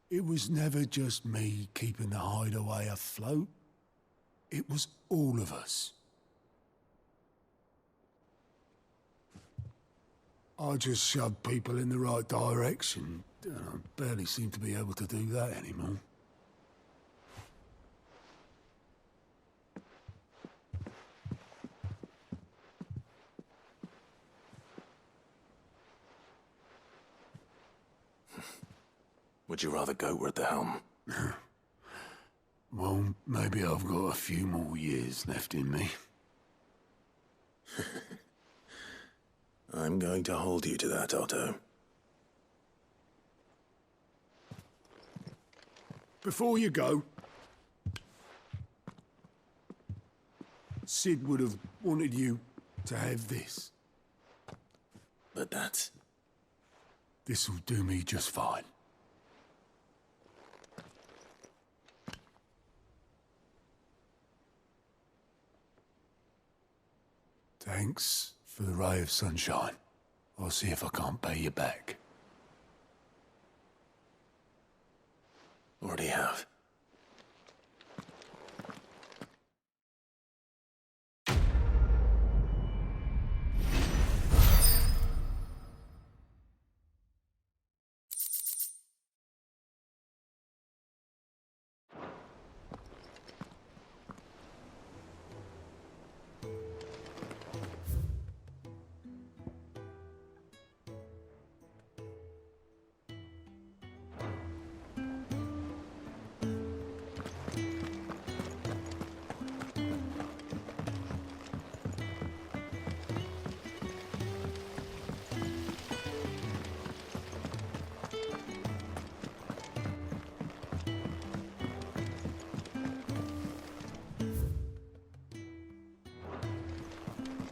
It was never just me keeping the hideaway afloat. It was all of us. I just shoved people in the right direction. I barely seem to be able to do that anymore. Would you rather goat at the helm? Well, maybe I've got a few more years left in me. I'm going to hold you to that, Otto. Before you go, Sid would have wanted you to have this. But that's... This'll do me just fine. Thanks for the ray of sunshine. I'll see if I can't pay you back. Already have.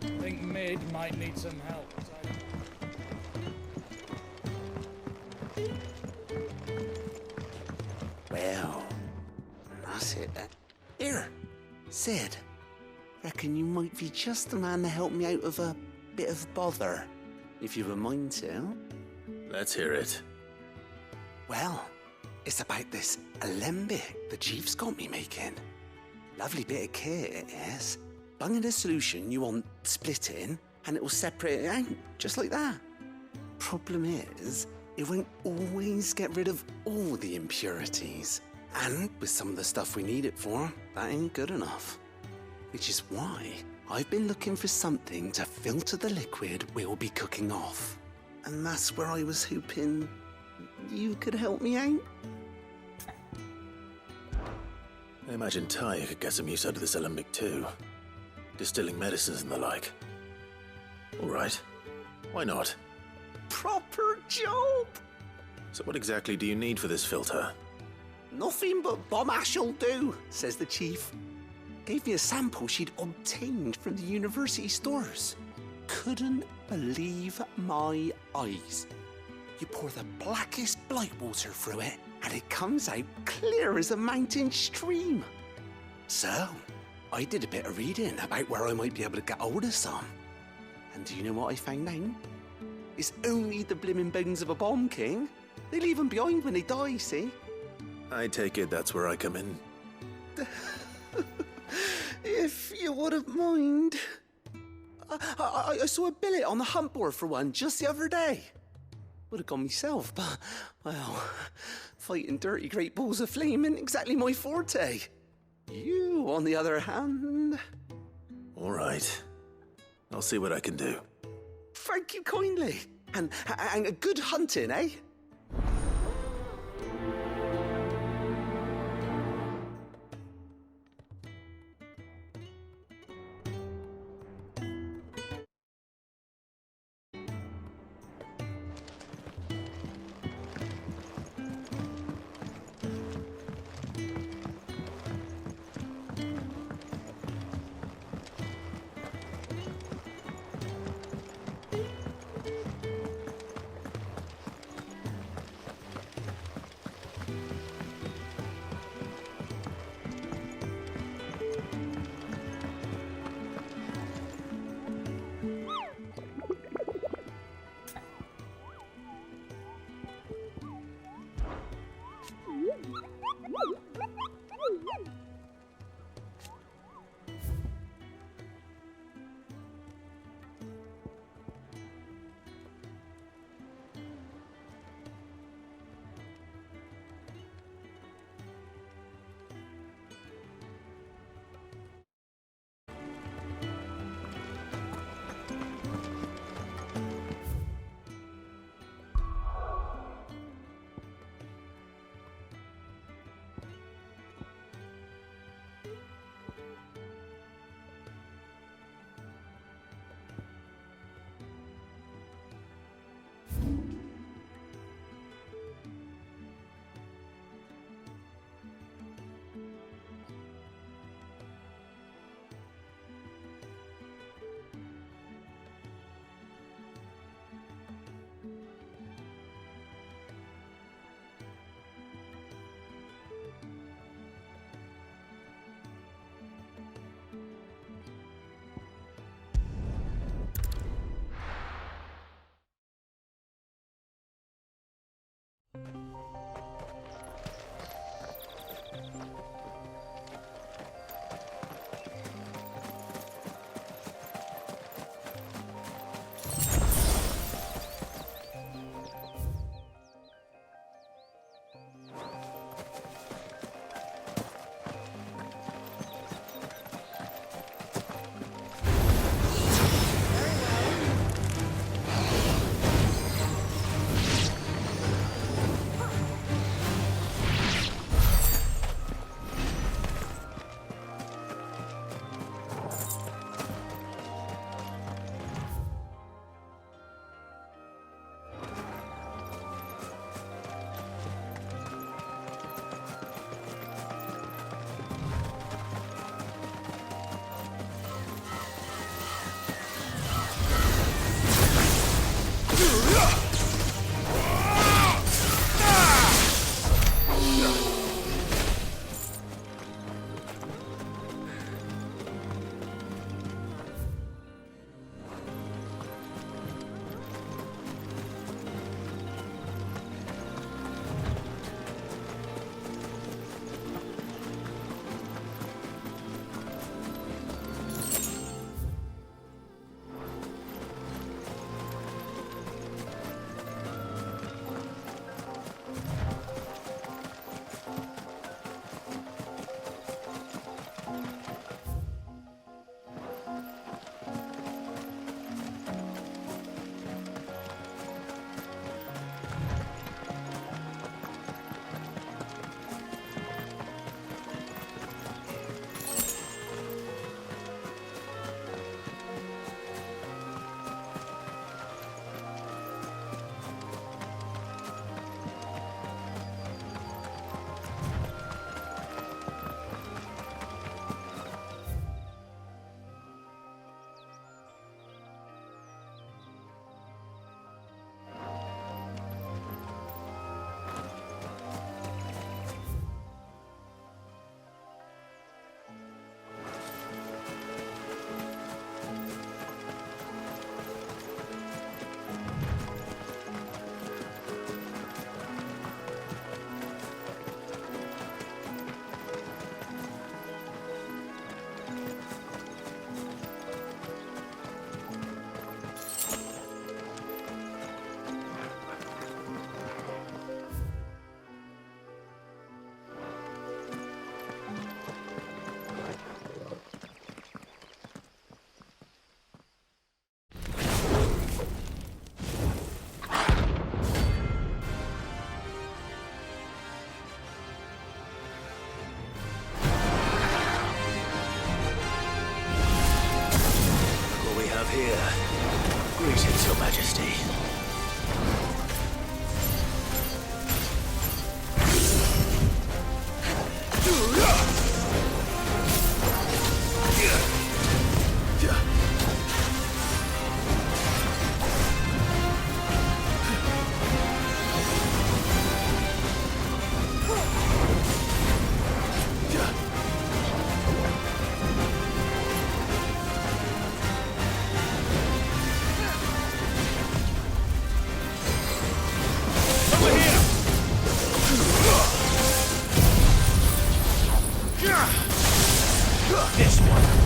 I think Mid might need some help. Well, that's it. Here, Sid. Reckon you might be just the man to help me out of a bit of bother, if you were mind to. Let's hear it. Well, it's about this alembic the chief's got me making. Lovely bit of kit it is. Bung in a solution you want splitting, and it will separate it out, just like that. Problem is, it won't always get rid of all the impurities. And with some of the stuff we need it for, that ain't good enough. Which is why I've been looking for something to filter the liquid we'll be cooking off. And that's where I was hoping you could help me out. I imagine Ty could get some use out of this alembic too. Distilling medicines and the like. All right. Why not? Proper job! So what exactly do you need for this filter? Nothing but bomb ash'll do, says the chief. Gave me a sample she'd obtained from the university stores. Couldn't believe my eyes. You pour the blackest blight water through it, and it comes out clear as a mountain stream. So, I did a bit of reading about where I might be able to get hold of some. And do you know what I found out? It's only the blimmin' bones of a bomb king. They leave them behind when they die, see? I take it that's where I come in. If you wouldn't mind. I saw a billet on the hunt board for one just the other day. Would have gone myself, but, well, fighting dirty great balls of flame ain't exactly my forte. You, on the other hand... All right. I'll see what I can do. Thank you kindly. And a good hunting, eh? here. Greetings, Your Majesty. This one.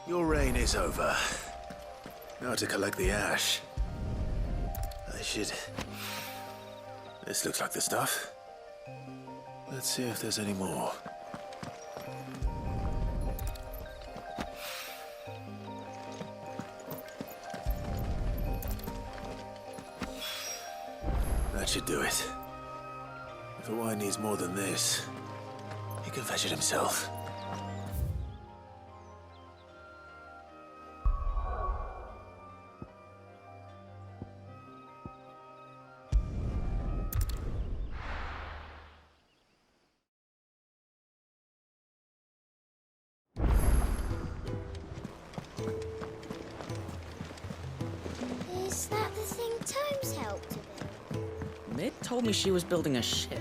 Your reign is over. Now to collect the ash. I should... This looks like the stuff. Let's see if there's any more. That should do it. If a wine needs more than this, he can fetch it himself. Is that the thing Tomes helped to build? Mid told me she was building a ship.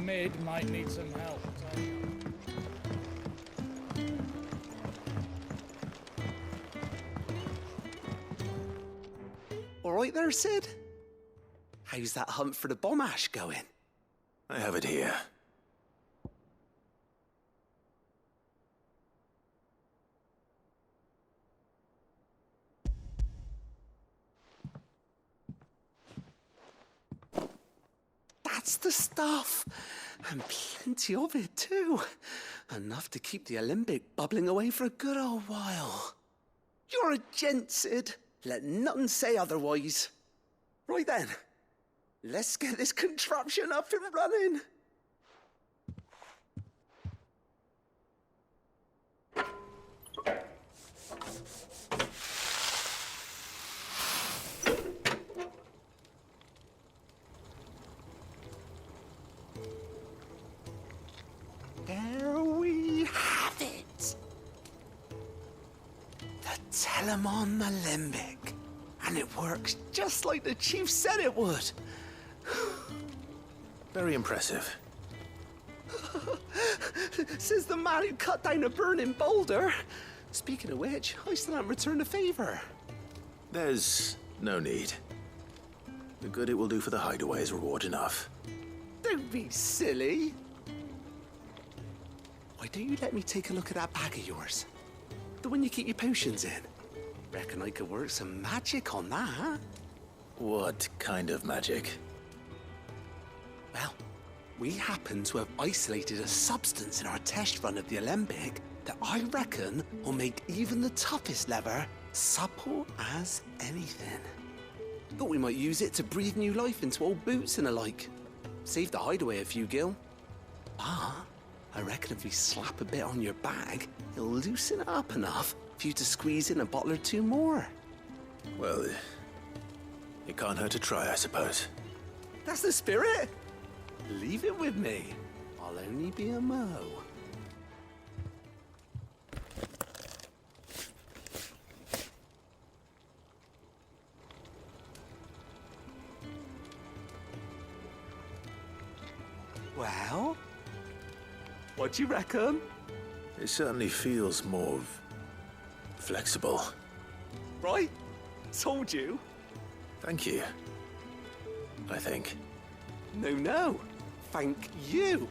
mid might need some help. All right there, Sid? How's that hunt for the bomb ash going? I have it here. That's the stuff. And plenty of it, too. Enough to keep the Olympic bubbling away for a good old while. You're a gent, Sid. Let nothing say otherwise. Right then, let's get this contraption up and running. There we have it. The Telemon Alembic. And it works just like the chief said it would. Very impressive. Says the man who cut down a burning boulder. Speaking of which, I still haven't returned the favor. There's no need. The good it will do for the hideaway is reward enough. Don't be silly. Why don't you let me take a look at that bag of yours? The one you keep your potions in. Reckon I could work some magic on that. What kind of magic? Well, we happen to have isolated a substance in our test run of the Alembic that I reckon will make even the toughest leather supple as anything. Thought we might use it to breathe new life into old boots and the like. Save the hideaway a few gil. But I reckon if we slap a bit on your bag, it'll loosen it up enough for you to squeeze in a bottle or two more. Well, it can't hurt to try, I suppose. That's the spirit. Leave it with me. I'll only be a mo. Well, what do you reckon? It certainly feels more flexible. Right? Told you. Thank you. I think. No. Thank you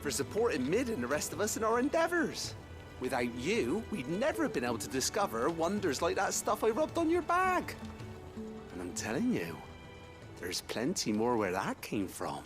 for supporting Mid and the rest of us in our endeavors. Without you, we'd never have been able to discover wonders like that stuff I rubbed on your bag. And I'm telling you, there's plenty more where that came from.